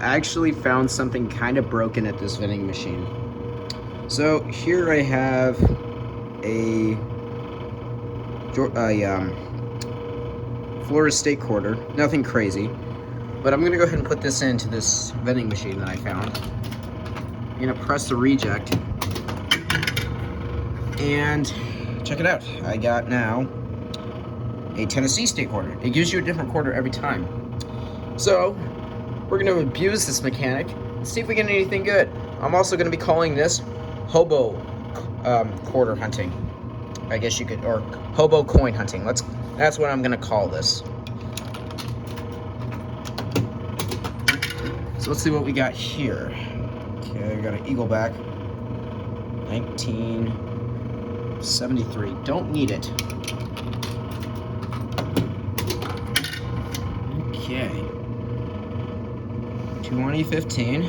actually found something kind of broken at this vending machine. So here I have a Florida State quarter, nothing crazy, but I'm gonna go ahead and put this into this vending machine that I found. I'm gonna press the reject, and check it out. I got now a Tennessee State quarter. It gives you a different quarter every time. So we're gonna abuse this mechanic and see if we get anything good. I'm also gonna be calling this hobo quarter hunting, I guess you could, or hobo coin hunting. That's what I'm gonna call this. So let's see what we got here. Okay, we got an Eagle back, 1973. Don't need it. Okay. 2015.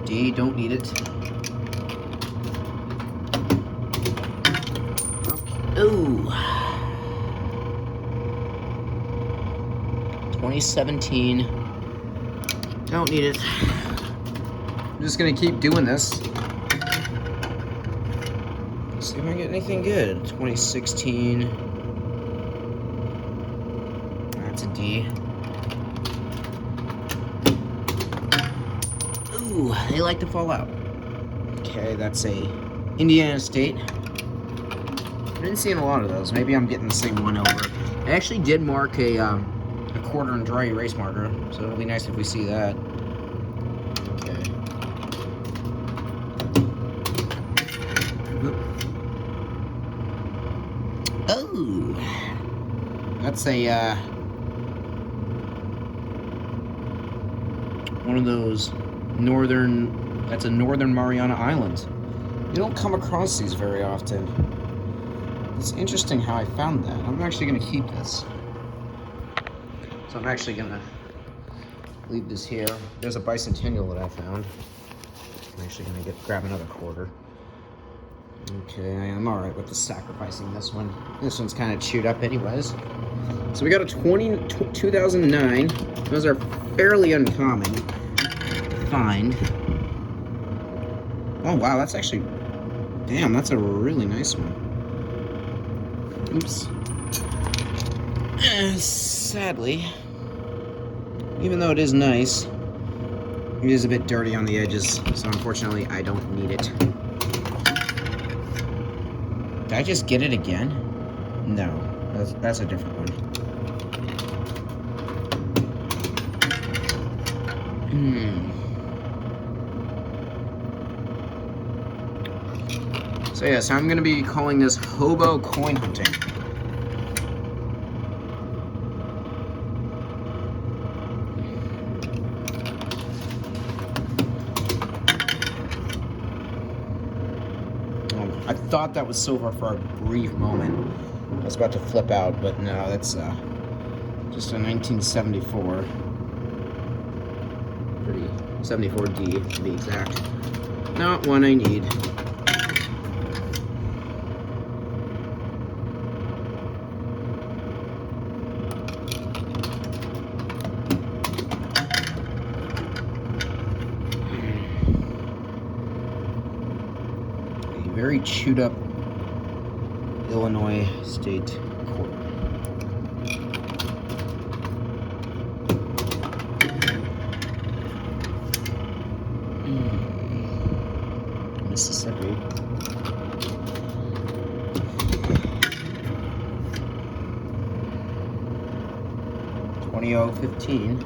D, don't need it. Okay. Ooh. 2017. Don't need it. I'm just gonna keep doing this. See if I can get anything good. 2016. That's a D. Ooh, they like to fall out. Okay, that's a Indiana State. I didn't see a lot of those. Maybe I'm getting the same one over. I actually did mark a quarter and dry erase marker, so it'll be nice if we see that. Okay. Oh, that's a one of those that's a northern Mariana Islands. You don't come across these very often. It's interesting how I found that. I'm actually going to keep this. So I'm actually going to leave this here. There's a bicentennial that I found. I'm actually going to grab another quarter. Okay, I'm alright with the sacrificing this one. This one's kind of chewed up anyways. So we got a 2009. Those are fairly uncommon to find. Oh wow, that's actually... Damn, that's a really nice one. Oops. Sadly, even though it is nice, it is a bit dirty on the edges, so unfortunately I don't need it. Did I just get it again? No, that's a different one. So yes, I'm going to be calling this hobo coin hunting. I thought that was silver for a brief moment. I was about to flip out, but no, that's just a 1974. 74D to be exact. Not one I need. Very chewed up Illinois State quarter. Mississippi. (2015).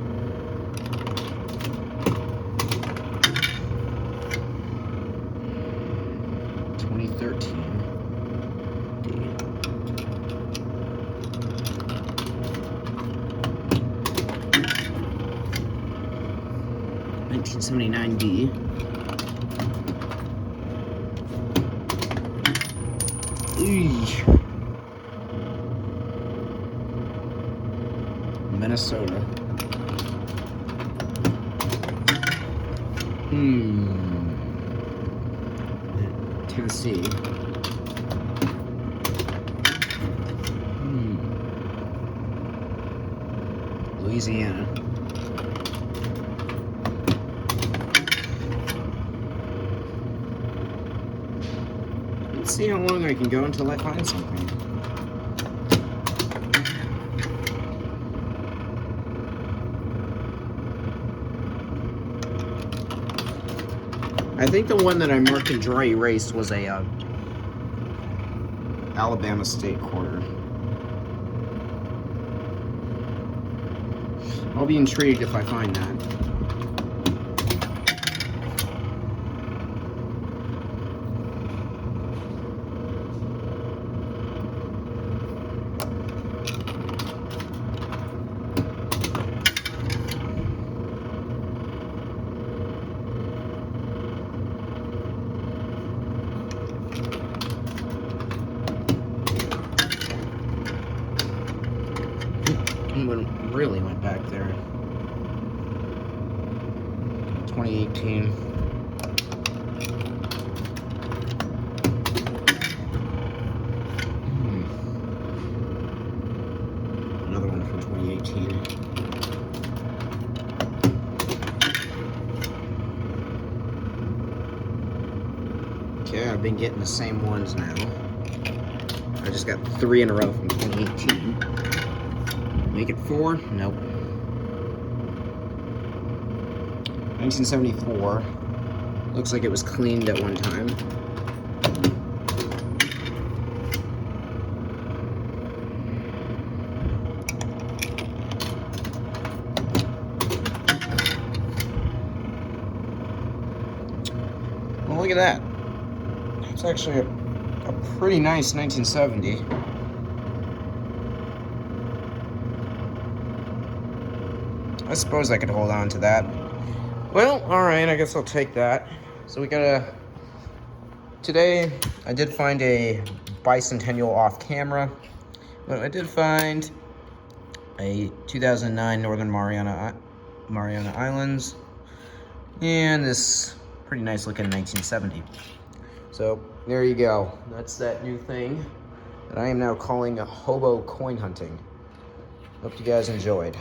2013. D. 1979 D. Minnesota. Tennessee. Louisiana. Let's see how long I can go until I find something. I think the one that I marked and dry erased was a Alabama State quarter. I'll be intrigued if I find that. Really went back there. 2018. Another one from 2018. Okay, I've been getting the same ones now. I just got 3 in a row from 2018. Make it 4? Nope. 1974. Looks like it was cleaned at one time. Well, look at that. It's actually a pretty nice 1970. I suppose I could hold on to that. Well, alright, I guess I'll take that. So we got today, I did find a bicentennial off camera, but I did find a 2009 Northern Mariana Islands, and this pretty nice looking 1970. So there you go. That's that new thing that I am now calling a hobo coin hunting. Hope you guys enjoyed.